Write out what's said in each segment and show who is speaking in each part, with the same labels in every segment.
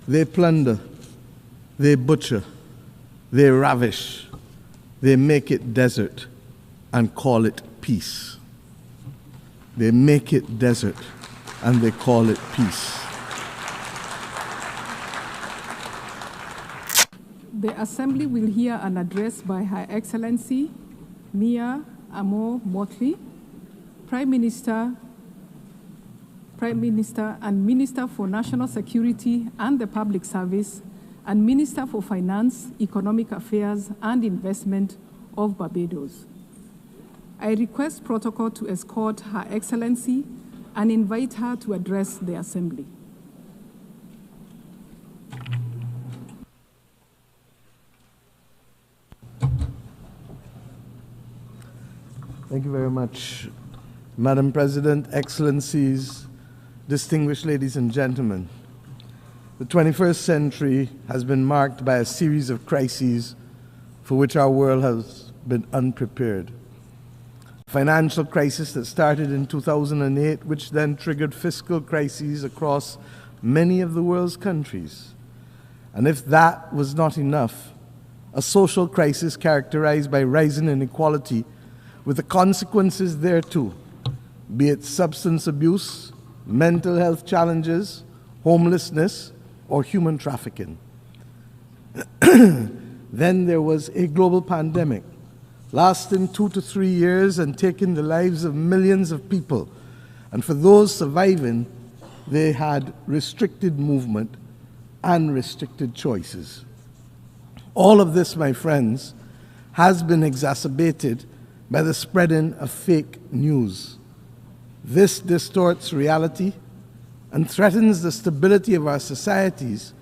Speaker 1: They plunder, they butcher, they ravish, they make it desert and call it peace. They make it desert and they call it peace.
Speaker 2: The Assembly will hear an address by Her Excellency Mia Amo Mottley, Prime Minister and Minister for National Security and the Public Service, and Minister for Finance, Economic Affairs and Investment of Barbados. I request protocol to escort Her Excellency and invite her to address the Assembly.
Speaker 1: Thank you very much, Madam President, Excellencies, distinguished ladies and gentlemen. The 21st century has been marked by a series of crises for which our world has been unprepared. Financial crisis that started in 2008, which then triggered fiscal crises across many of the world's countries. And if that was not enough, a social crisis characterized by rising inequality with the consequences thereto, be it substance abuse, mental health challenges, homelessness, or human trafficking. Then there was a global pandemic, lasting 2 to 3 years and taking the lives of millions of people. And for those surviving, they had restricted movement and restricted choices. All of this, my friends, has been exacerbated by the spreading of fake news. This distorts reality and threatens the stability of our societies,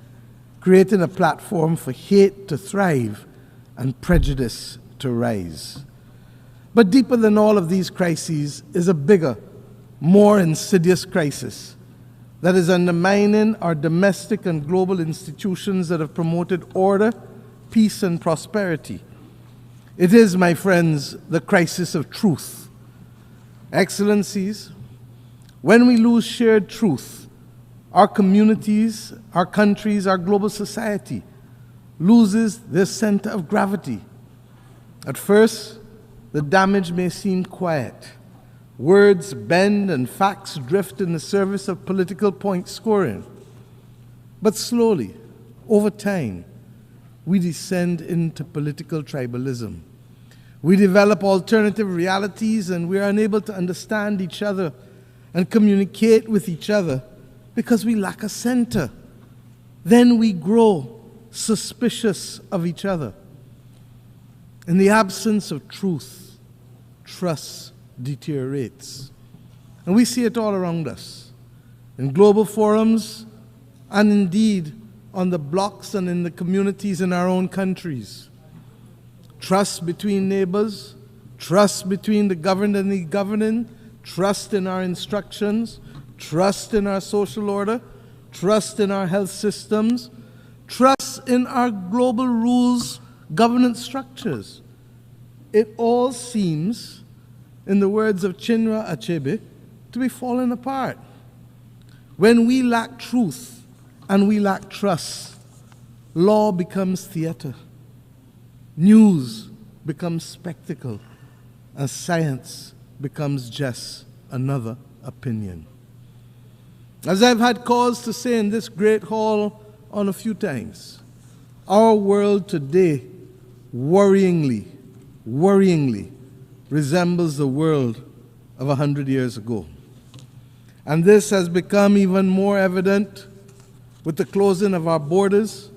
Speaker 1: creating a platform for hate to thrive and prejudice to rise. But deeper than all of these crises is a bigger, more insidious crisis that is undermining our domestic and global institutions that have promoted order, peace, and prosperity. It is, my friends, the crisis of truth. Excellencies, when we lose shared truth, our communities, our countries, our global society loses their center of gravity. At first, the damage may seem quiet. Words bend and facts drift in the service of political point scoring. But slowly, over time, we descend into political tribalism. We develop alternative realities and we are unable to understand each other and communicate with each other because we lack a center. Then we grow suspicious of each other. In the absence of truth, trust deteriorates. And we see it all around us, in global forums and indeed on the blocks and in the communities in our own countries. Trust between neighbors, trust between the governed and the governing, trust in our instructions, trust in our social order, trust in our health systems, trust in our global rules, governance structures. It all seems, in the words of Chinua Achebe, to be falling apart. When we lack truth and we lack trust, law becomes theater, news becomes spectacle, and science becomes just another opinion. As I've had cause to say in this great hall on a few times, our world today worryingly resembles the world of 100 years ago. And this has become even more evident with the closing of our borders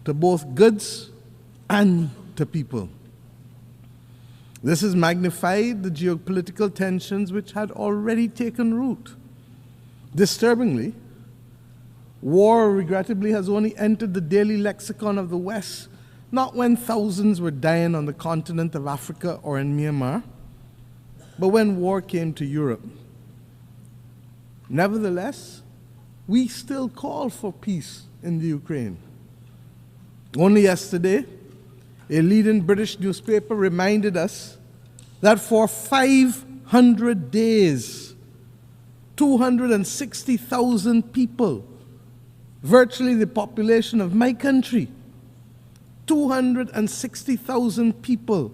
Speaker 1: to both goods and to people. This has magnified the geopolitical tensions which had already taken root. Disturbingly, war, regrettably, has only entered the daily lexicon of the West, not when thousands were dying on the continent of Africa or in Myanmar, but when war came to Europe. Nevertheless, we still call for peace in the Ukraine. Only yesterday, a leading British newspaper reminded us that for 500 days, 260,000 people virtually the population of my country. 260,000 people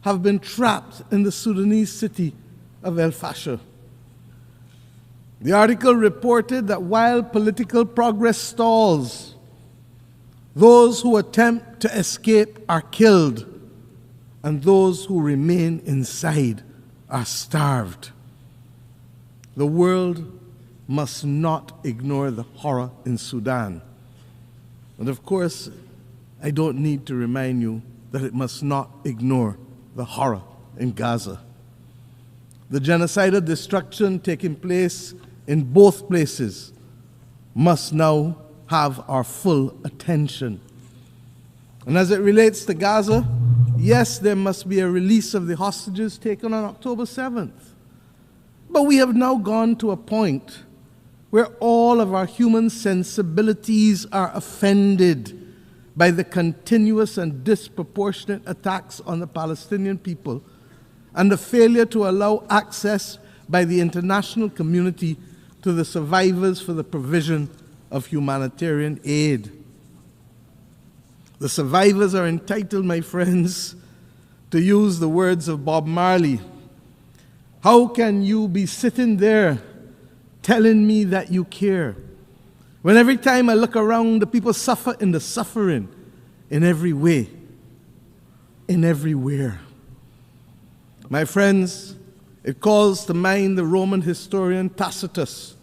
Speaker 1: have been trapped in the Sudanese city of El Fasher. The article reported that while political progress stalls, those who attempt to escape are killed, and those who remain inside are starved. The world must not ignore the horror in Sudan. And of course, I don't need to remind you that it must not ignore the horror in Gaza. The genocidal destruction taking place in both places must now have our full attention. And as it relates to Gaza, yes, there must be a release of the hostages taken on October 7th. But we have now gone to a point where all of our human sensibilities are offended by the continuous and disproportionate attacks on the Palestinian people and the failure to allow access by the international community to the survivors for the provision of humanitarian aid. The survivors are entitled, my friends, to use the words of Bob Marley. How can you be sitting there telling me that you care, when every time I look around, the people suffer in the suffering in every way, in everywhere? My friends, it calls to mind the Roman historian Tacitus,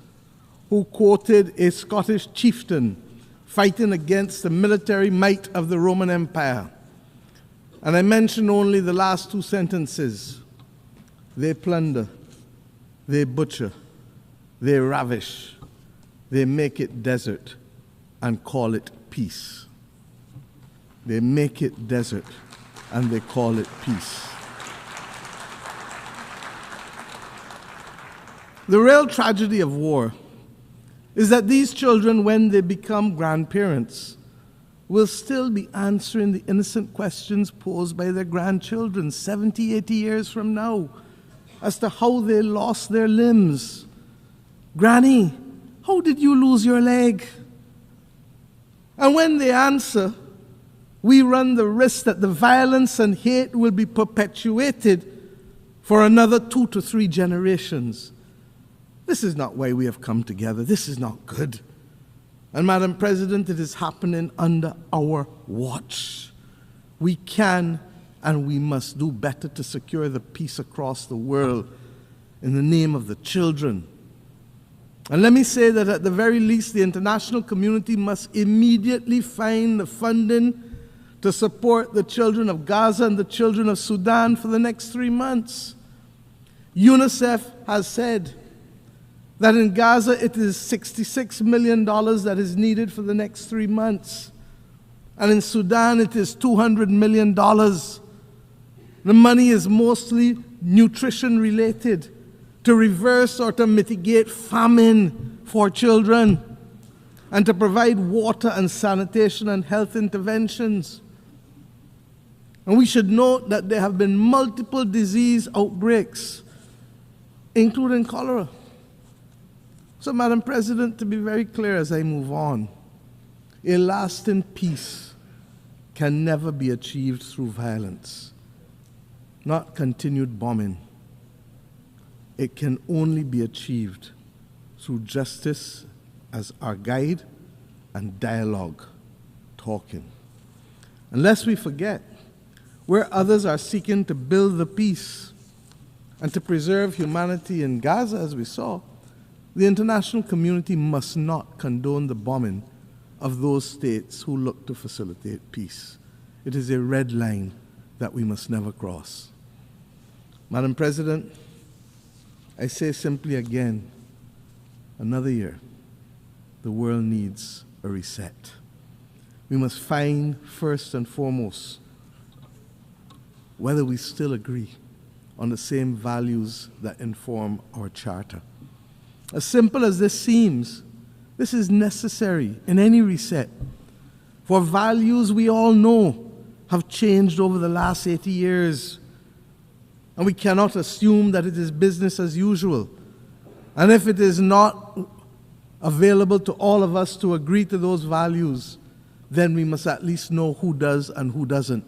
Speaker 1: who quoted a Scottish chieftain fighting against the military might of the Roman Empire. And I mention only the last two sentences. They plunder, they butcher, they ravish, they make it desert and call it peace. They make it desert and they call it peace. The real tragedy of war is that these children, when they become grandparents, will still be answering the innocent questions posed by their grandchildren 70, 80 years from now as to how they lost their limbs. Granny, how did you lose your leg? And when they answer, we run the risk that the violence and hate will be perpetuated for another 2 to 3 generations. This is not why we have come together. This is not good. And Madam President, it is happening under our watch. We can and we must do better to secure the peace across the world in the name of the children. And let me say that at the very least, the international community must immediately find the funding to support the children of Gaza and the children of Sudan for the next 3 months. UNICEF has said that in Gaza it is $66 million that is needed for the next 3 months. And in Sudan it is $200 million. The money is mostly nutrition related, to reverse or to mitigate famine for children, and to provide water and sanitation and health interventions. And we should note that there have been multiple disease outbreaks, including cholera. So, Madam President, to be very clear as I move on, a lasting peace can never be achieved through violence, not continued bombing. It can only be achieved through justice as our guide and dialogue, talking. And lest we forget, where others are seeking to build the peace and to preserve humanity in Gaza, as we saw, the international community must not condone the bombing of those states who look to facilitate peace. It is a red line that we must never cross. Madam President, I say simply again, another year, the world needs a reset. We must find first and foremost whether we still agree on the same values that inform our charter. As simple as this seems, this is necessary in any reset, for values we all know have changed over the last 80 years, and we cannot assume that it is business as usual. And if it is not available to all of us to agree to those values, then we must at least know who does and who doesn't.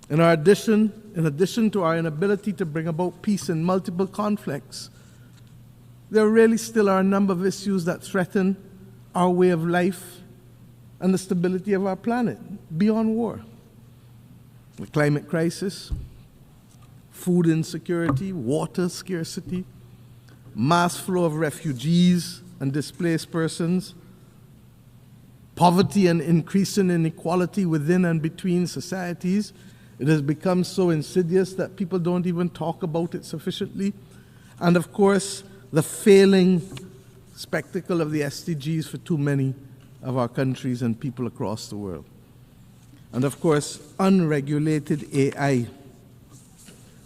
Speaker 1: In addition to our inability to bring about peace in multiple conflicts, there really still are a number of issues that threaten our way of life and the stability of our planet beyond war. The climate crisis, food insecurity, water scarcity, mass flow of refugees and displaced persons, poverty and increasing inequality within and between societies. It has become so insidious that people don't even talk about it sufficiently. And of course, the failing spectacle of the SDGs for too many of our countries and people across the world. And of course, unregulated AI,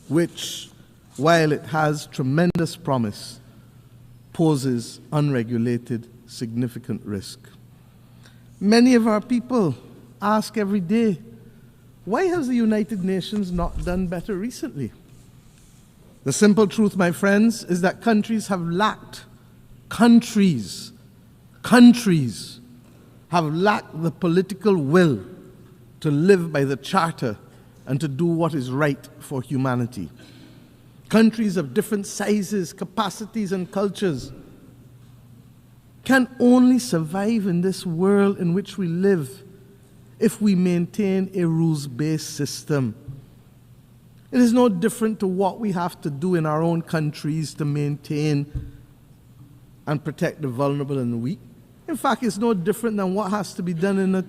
Speaker 1: which, while it has tremendous promise, poses unregulated significant risk. Many of our people ask every day, why has the United Nations not done better recently? The simple truth, my friends, is that countries have lacked the political will to live by the Charter and to do what is right for humanity. Countries of different sizes, capacities, and cultures can only survive in this world in which we live if we maintain a rules-based system. It is no different to what we have to do in our own countries to maintain and protect the vulnerable and the weak. In fact, it's no different than what has to be done in a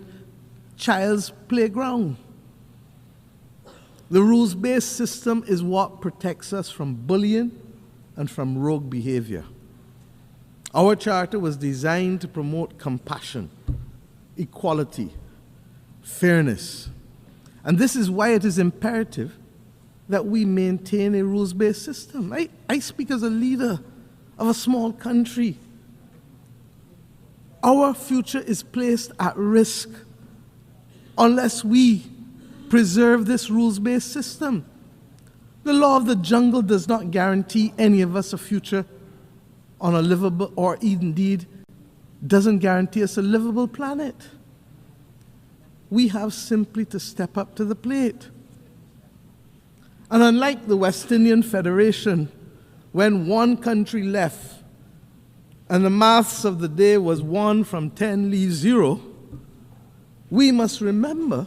Speaker 1: child's playground. The rules-based system is what protects us from bullying and from rogue behavior. Our charter was designed to promote compassion, equality, fairness. And this is why it is imperative that we maintain a rules-based system. I speak as a leader of a small country. Our future is placed at risk unless we preserve this rules-based system. The law of the jungle does not guarantee any of us a future on a livable, or indeed doesn't guarantee us a livable planet. We have simply to step up to the plate. And unlike the West Indian Federation, when one country left and the maths of the day was 1 from 10 leaves 0, we must remember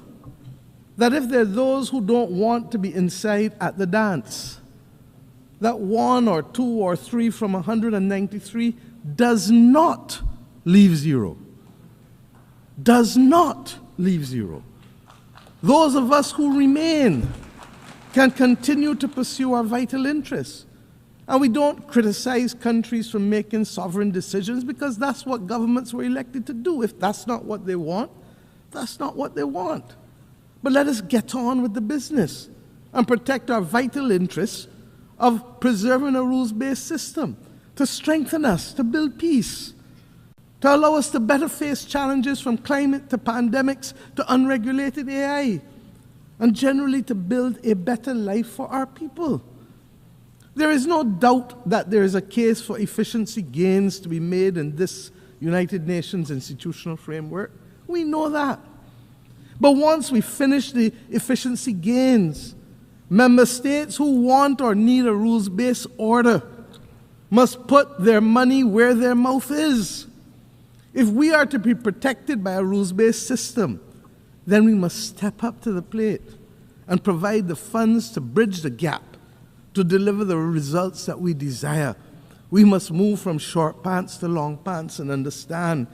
Speaker 1: that if there are those who don't want to be inside at the dance, that 1 or 2 or 3 from 193 does not leave 0. Does not leave 0. Those of us who remain can continue to pursue our vital interests. And we don't criticize countries for making sovereign decisions because that's what governments were elected to do. If that's not what they want, that's not what they want. But let us get on with the business and protect our vital interests of preserving a rules-based system, to strengthen us, to build peace, to allow us to better face challenges from climate to pandemics to unregulated AI, and generally to build a better life for our people. There is no doubt that there is a case for efficiency gains to be made in this United Nations institutional framework. We know that. But once we finish the efficiency gains, member states who want or need a rules-based order must put their money where their mouth is. If we are to be protected by a rules-based system, then we must step up to the plate and provide the funds to bridge the gap, to deliver the results that we desire. We must move from short pants to long pants and understand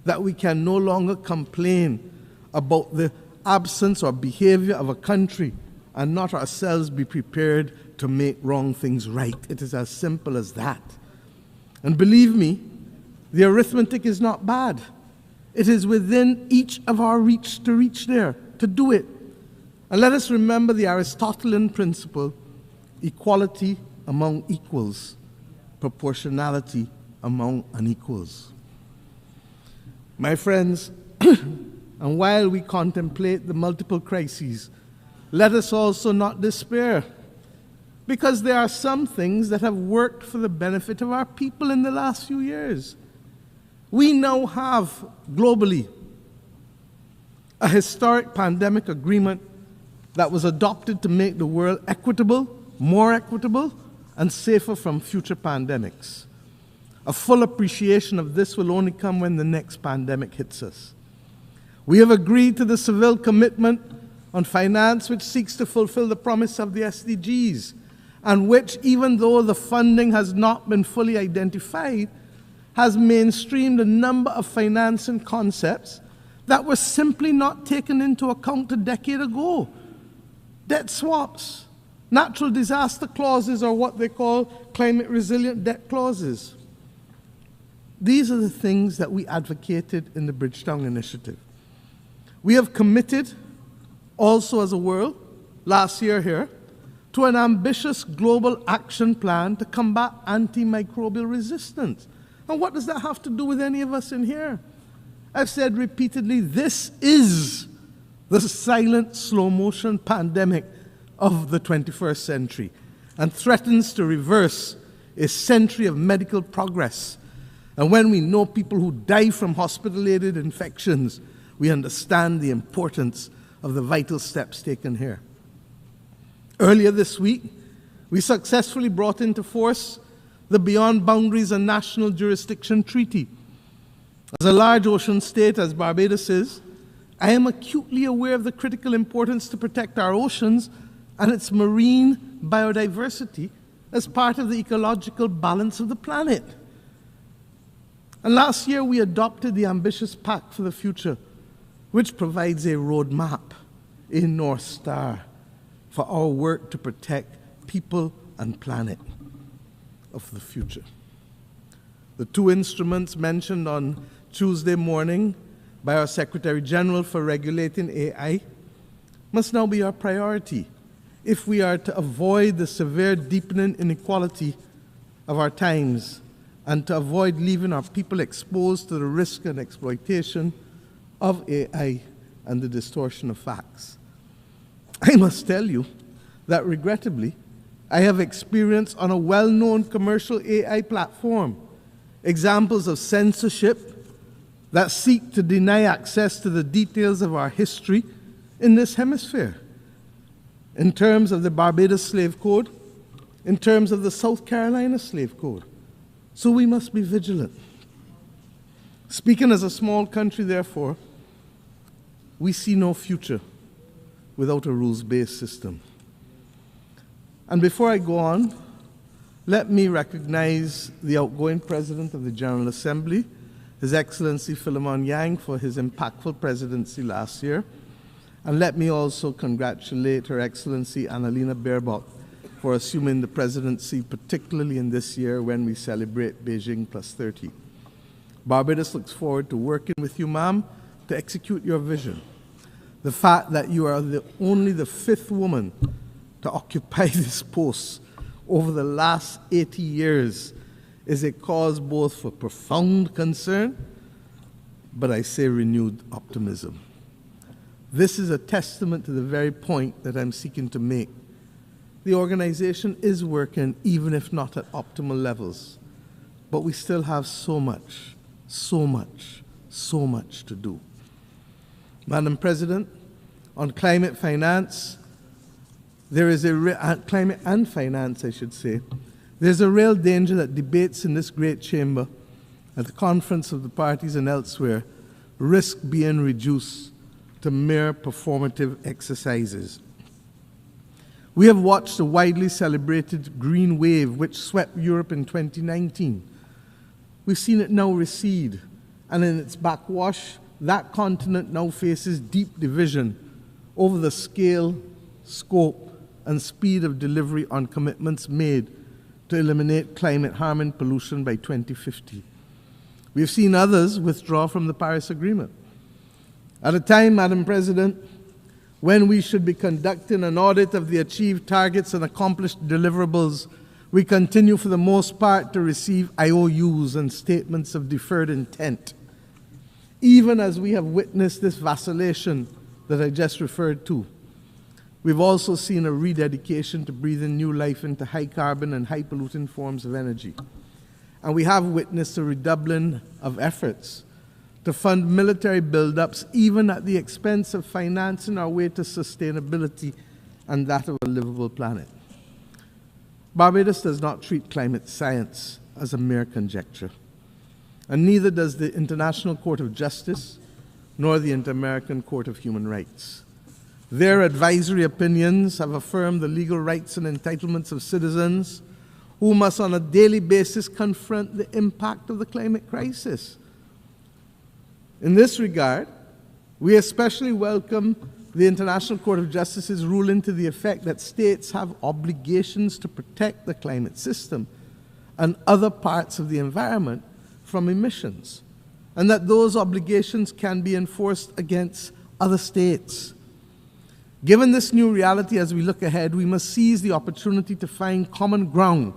Speaker 1: that we can no longer complain about the absence or behavior of a country and not ourselves be prepared to make wrong things right. It is as simple as that. And believe me, the arithmetic is not bad. It is within each of our reach to reach there, to do it. And let us remember the Aristotelian principle: equality among equals, proportionality among unequals. My friends, and while we contemplate the multiple crises, let us also not despair, because there are some things that have worked for the benefit of our people in the last few years. We now have, globally, a historic pandemic agreement that was adopted to make the world equitable, more equitable, and safer from future pandemics. A full appreciation of this will only come when the next pandemic hits us. We have agreed to the Seville Commitment on Finance, which seeks to fulfill the promise of the SDGs, and which, even though the funding has not been fully identified, has mainstreamed a number of financing concepts that were simply not taken into account a decade ago. Debt swaps, natural disaster clauses, or what they call climate resilient debt clauses. These are the things that we advocated in the Bridgetown Initiative. We have committed, also as a world, last year here, to an ambitious global action plan to combat antimicrobial resistance. And what does that have to do with any of us in here? I've said repeatedly, this is the silent, slow-motion pandemic of the 21st century and threatens to reverse a century of medical progress. And when we know people who die from hospital-aided infections, we understand the importance of the vital steps taken here. Earlier this week, we successfully brought into force the Beyond Boundaries and National Jurisdiction Treaty. As a large ocean state, as Barbados is, I am acutely aware of the critical importance to protect our oceans and its marine biodiversity as part of the ecological balance of the planet. And last year, we adopted the ambitious Pact for the Future, which provides a roadmap, a North Star, for our work to protect people and planet of the future. The two instruments mentioned on Tuesday morning by our Secretary General for regulating AI must now be our priority if we are to avoid the severe deepening inequality of our times and to avoid leaving our people exposed to the risk and exploitation of AI and the distortion of facts. I must tell you that regrettably, I have experienced on a well-known commercial AI platform examples of censorship that seek to deny access to the details of our history in this hemisphere, in terms of the Barbados Slave Code, in terms of the South Carolina Slave Code. So we must be vigilant. Speaking as a small country, therefore, we see no future without a rules-based system. And before I go on, let me recognize the outgoing President of the General Assembly, His Excellency Philemon Yang, for his impactful presidency last year. And let me also congratulate Her Excellency Annalena Baerbock for assuming the presidency, particularly in this year when we celebrate Beijing Plus 30. Barbados looks forward to working with you, ma'am, to execute your vision. The fact that you are only the 5th woman to occupy this post over the last 80 years is a cause both for profound concern, but I say renewed optimism. This is a testament to the very point that I'm seeking to make. The organization is working, even if not at optimal levels, but we still have so much to do. Madam President, on climate finance, climate and finance, I should say, there's a real danger that debates in this great chamber, at the conference of the parties and elsewhere, risk being reduced to mere performative exercises. We have watched the widely celebrated green wave which swept Europe in 2019. We've seen it now recede, and in its backwash, that continent now faces deep division over the scale, scope, and speed of delivery on commitments made to eliminate climate-harming pollution by 2050. We've seen others withdraw from the Paris Agreement. At a time, Madam President, when we should be conducting an audit of the achieved targets and accomplished deliverables, we continue for the most part to receive IOUs and statements of deferred intent, even as we have witnessed this vacillation that I just referred to. We've also seen a rededication to breathing new life into high carbon and high polluting forms of energy. and we have witnessed a redoubling of efforts to fund military buildups, even at the expense of financing our way to sustainability and that of a livable planet. Barbados does not treat climate science as a mere conjecture, and neither does the International Court of Justice nor the Inter-American Court of Human Rights. Their advisory opinions have affirmed the legal rights and entitlements of citizens who must on a daily basis confront the impact of the climate crisis. In this regard, we especially welcome the International Court of Justice's ruling to the effect that states have obligations to protect the climate system and other parts of the environment from emissions, and that those obligations can be enforced against other states. Given this new reality as we look ahead, we must seize the opportunity to find common ground,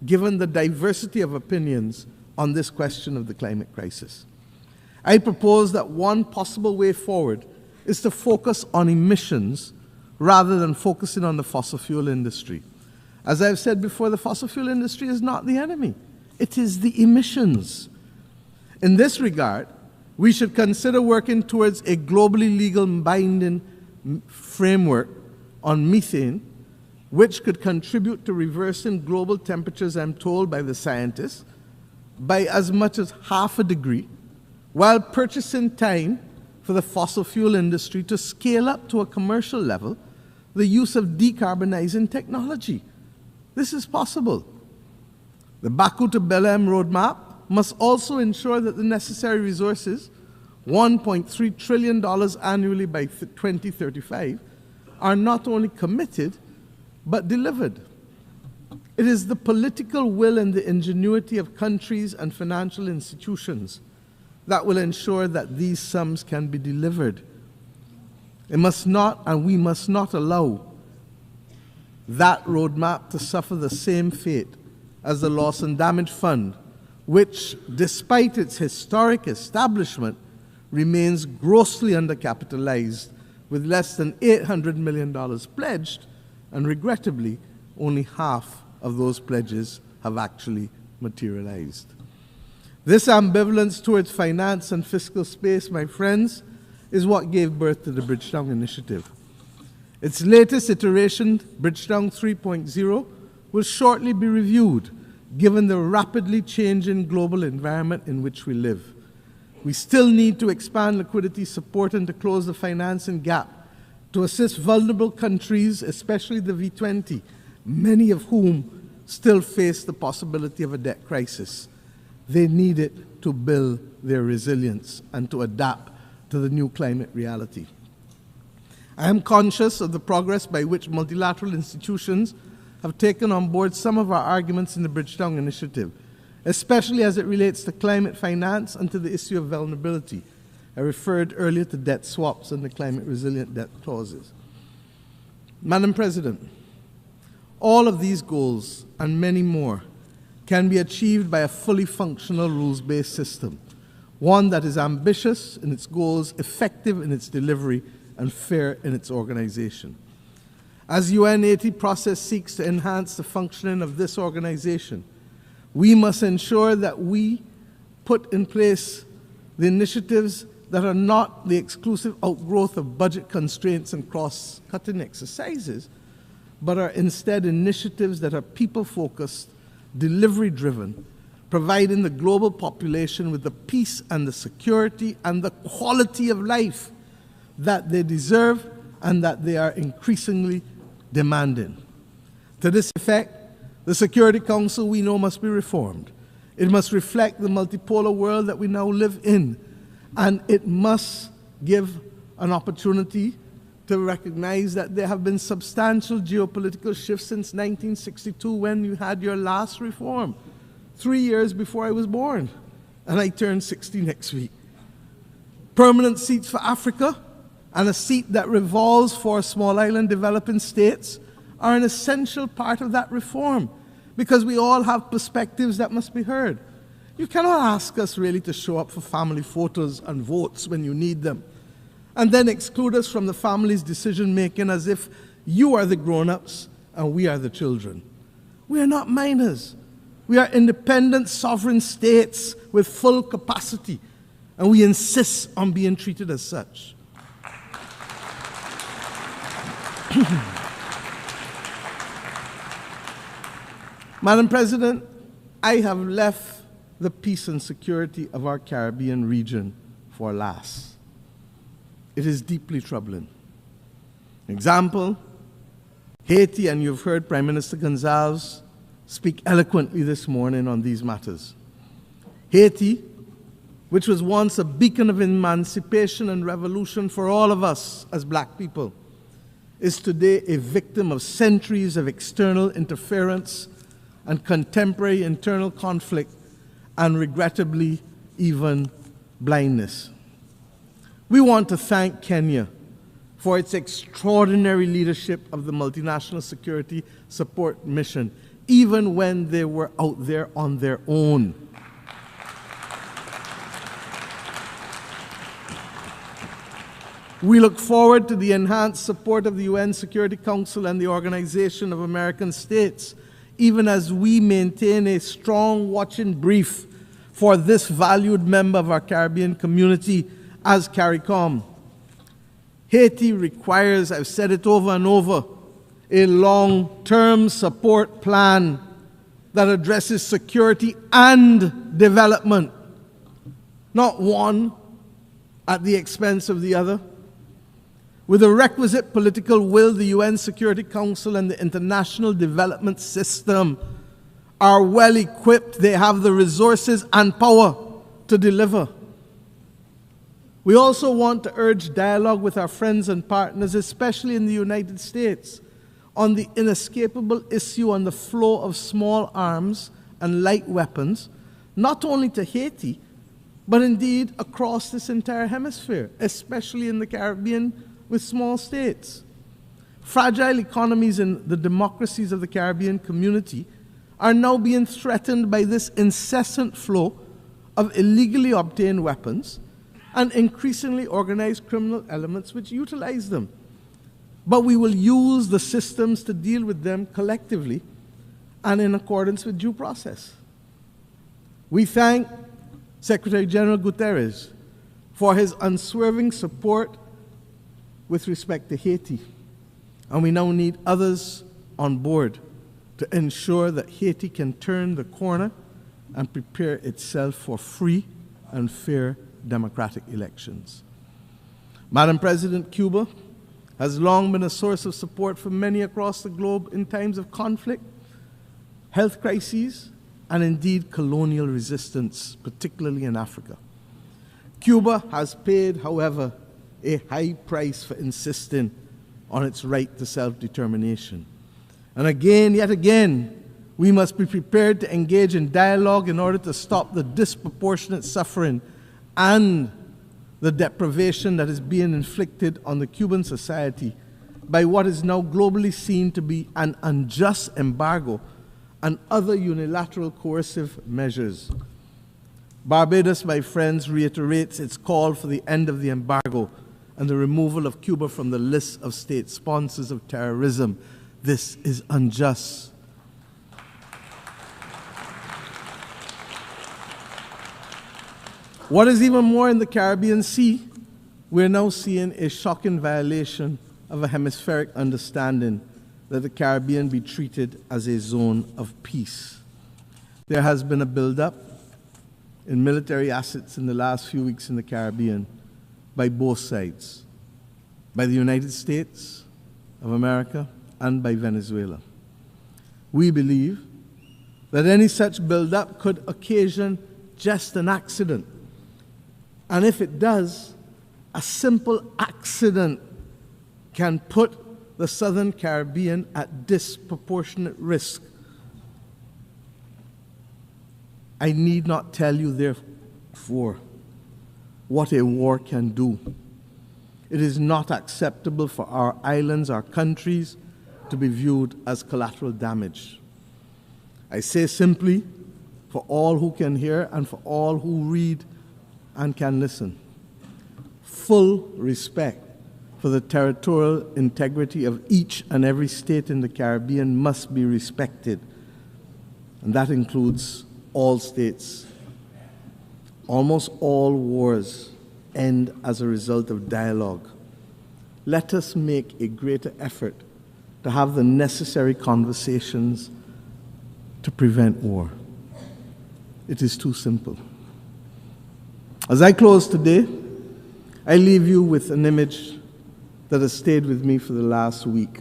Speaker 1: given the diversity of opinions on this question of the climate crisis. I propose that one possible way forward is to focus on emissions rather than focusing on the fossil fuel industry. As I've said before, the fossil fuel industry is not the enemy. It is the emissions. In this regard, we should consider working towards a globally legal binding framework on methane, which could contribute to reversing global temperatures, I'm told by the scientists, by as much as 0.5 degrees, while purchasing time for the fossil fuel industry to scale up to a commercial level the use of decarbonizing technology. This is possible. The Baku to Belém roadmap must also ensure that the necessary resources, $1.3 trillion annually by 2035, are not only committed, but delivered. It is the political will and the ingenuity of countries and financial institutions that will ensure that these sums can be delivered. It must not, and we must not allow that roadmap to suffer the same fate as the Loss and Damage Fund, which, despite its historic establishment, remains grossly undercapitalized, with less than $800 million pledged, and regrettably, only half of those pledges have actually materialized. This ambivalence towards finance and fiscal space, my friends, is what gave birth to the Bridgetown Initiative. Its latest iteration, Bridgetown 3.0, will shortly be reviewed, given the rapidly changing global environment in which we live. We still need to expand liquidity support and to close the financing gap to assist vulnerable countries, especially the V20, many of whom still face the possibility of a debt crisis. They need it to build their resilience and to adapt to the new climate reality. I am conscious of the progress by which multilateral institutions have taken on board some of our arguments in the Bridgetown Initiative, especially as it relates to climate finance and to the issue of vulnerability. I referred earlier to debt swaps and the climate resilient debt clauses. Madam President, all of these goals and many more can be achieved by a fully functional rules-based system, one that is ambitious in its goals, effective in its delivery, and fair in its organization. As UN80 process seeks to enhance the functioning of this organization, we must ensure that we put in place the initiatives that are not the exclusive outgrowth of budget constraints and cross-cutting exercises, but are instead initiatives that are people-focused, delivery-driven, providing the global population with the peace and the security and the quality of life that they deserve and that they are increasingly demanding. To this effect, the Security Council, we know, must be reformed. It must reflect the multipolar world that we now live in, and it must give an opportunity to recognize that there have been substantial geopolitical shifts since 1962 when you had your last reform, 3 years before I was born, and I turned 60 next week. Permanent seats for Africa and a seat that revolves for small island developing states are an essential part of that reform, because we all have perspectives that must be heard. You cannot ask us really to show up for family photos and votes when you need them, and then exclude us from the family's decision-making as if you are the grown-ups and we are the children. We are not minors. We are independent sovereign states with full capacity, and we insist on being treated as such. Madam President, I have left the peace and security of our Caribbean region for last. It is deeply troubling. Example, Haiti, and you've heard Prime Minister Gonzalez speak eloquently this morning on these matters. Haiti, which was once a beacon of emancipation and revolution for all of us as black people, is today a victim of centuries of external interference and contemporary internal conflict, and regrettably, even blindness. We want to thank Kenya for its extraordinary leadership of the multinational security support mission, even when they were out there on their own. We look forward to the enhanced support of the UN Security Council and the Organization of American States, even as we maintain a strong watching brief for this valued member of our Caribbean community as CARICOM. Haiti requires, I've said it over and over, a long-term support plan that addresses security and development, not one at the expense of the other. With the requisite political will, the UN Security Council and the international development system are well equipped. They have the resources and power to deliver. We also want to urge dialogue with our friends and partners, especially in the United States, on the inescapable issue on the flow of small arms and light weapons, not only to Haiti, but indeed across this entire hemisphere, especially in the Caribbean with small states. Fragile economies in the democracies of the Caribbean community are now being threatened by this incessant flow of illegally obtained weapons and increasingly organized criminal elements which utilize them. But we will use the systems to deal with them collectively and in accordance with due process. We thank Secretary General Guterres for his unswerving support with respect to Haiti, and we now need others on board to ensure that Haiti can turn the corner and prepare itself for free and fair democratic elections. Madam President, Cuba has long been a source of support for many across the globe in times of conflict, health crises, and indeed colonial resistance, particularly in Africa. Cuba has paid, however, a high price for insisting on its right to self-determination. And again, yet again, we must be prepared to engage in dialogue in order to stop the disproportionate suffering and the deprivation that is being inflicted on the Cuban society by what is now globally seen to be an unjust embargo and other unilateral coercive measures. Barbados, my friends, reiterates its call for the end of the embargo and the removal of Cuba from the list of state sponsors of terrorism. This is unjust. What is even more, in the Caribbean Sea, we're now seeing a shocking violation of a hemispheric understanding that the Caribbean be treated as a zone of peace. There has been a buildup in military assets in the last few weeks in the Caribbean by both sides, by the United States of America and by Venezuela. We believe that any such buildup could occasion just an accident. And if it does, a simple accident can put the Southern Caribbean at disproportionate risk. I need not tell you, therefore, what a war can do. It is not acceptable for our islands, our countries, to be viewed as collateral damage. I say simply, for all who can hear and for all who read and can listen, full respect for the territorial integrity of each and every state in the Caribbean must be respected, and that includes all states. Almost all wars end as a result of dialogue. Let us make a greater effort to have the necessary conversations to prevent war. It is too simple. As I close today, I leave you with an image that has stayed with me for the last week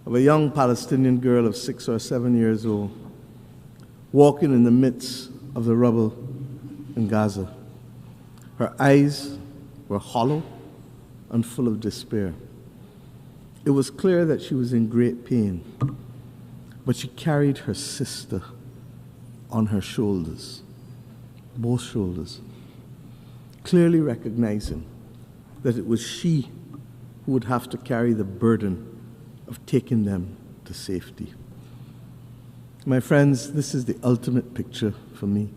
Speaker 1: of a young Palestinian girl of 6 or 7 years old walking in the midst of the rubble in Gaza. Her eyes were hollow and full of despair. It was clear that she was in great pain, but she carried her sister on her shoulders, both shoulders, clearly recognizing that it was she who would have to carry the burden of taking them to safety. My friends, this is the ultimate picture for me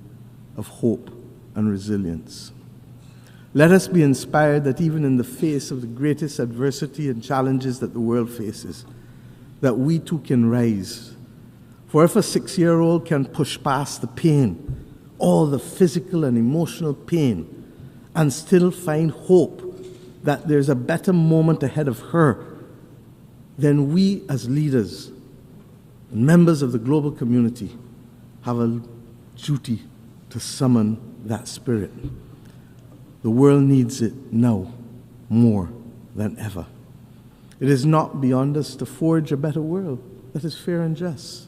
Speaker 1: of hope and resilience. Let us be inspired that even in the face of the greatest adversity and challenges that the world faces, that we too can rise. For if a 6-year-old can push past the pain, all the physical and emotional pain, and still find hope that there's a better moment ahead of her, then we as leaders and members of the global community have a duty to summon that spirit. The world needs it now more than ever. It is not beyond us to forge a better world that is fair and just.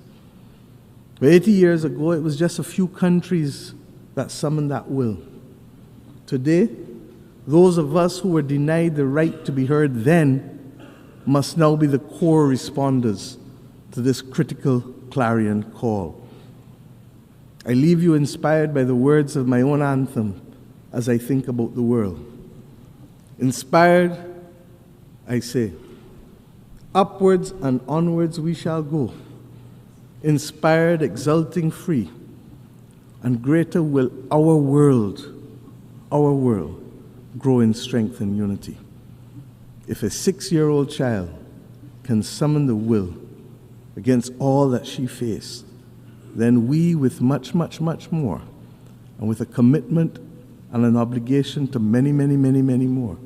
Speaker 1: 80 years ago, it was just a few countries that summoned that will. Today, those of us who were denied the right to be heard then must now be the core responders to this critical clarion call. I leave you inspired by the words of my own anthem as I think about the world. Inspired, I say, upwards and onwards we shall go, inspired, exulting, free, and greater will our world grow in strength and unity. If a 6-year-old child can summon the will against all that she faced, then we, with much, much, much more, and with a commitment and an obligation to many, many, many, many more,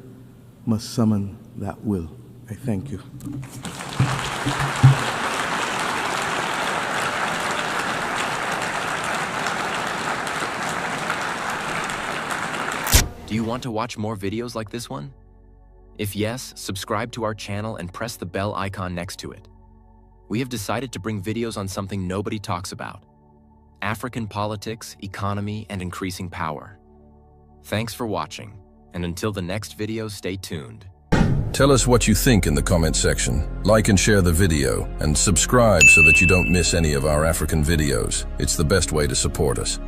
Speaker 1: must summon that will. I thank you.
Speaker 3: Do you want to watch more videos like this one? If yes, subscribe to our channel and press the bell icon next to it. We have decided to bring videos on something nobody talks about: African politics, economy, and increasing power. Thanks for watching, and until the next video, stay tuned.
Speaker 4: Tell us what you think in the comment section. Like and share the video, and subscribe so that you don't miss any of our African videos. It's the best way to support us.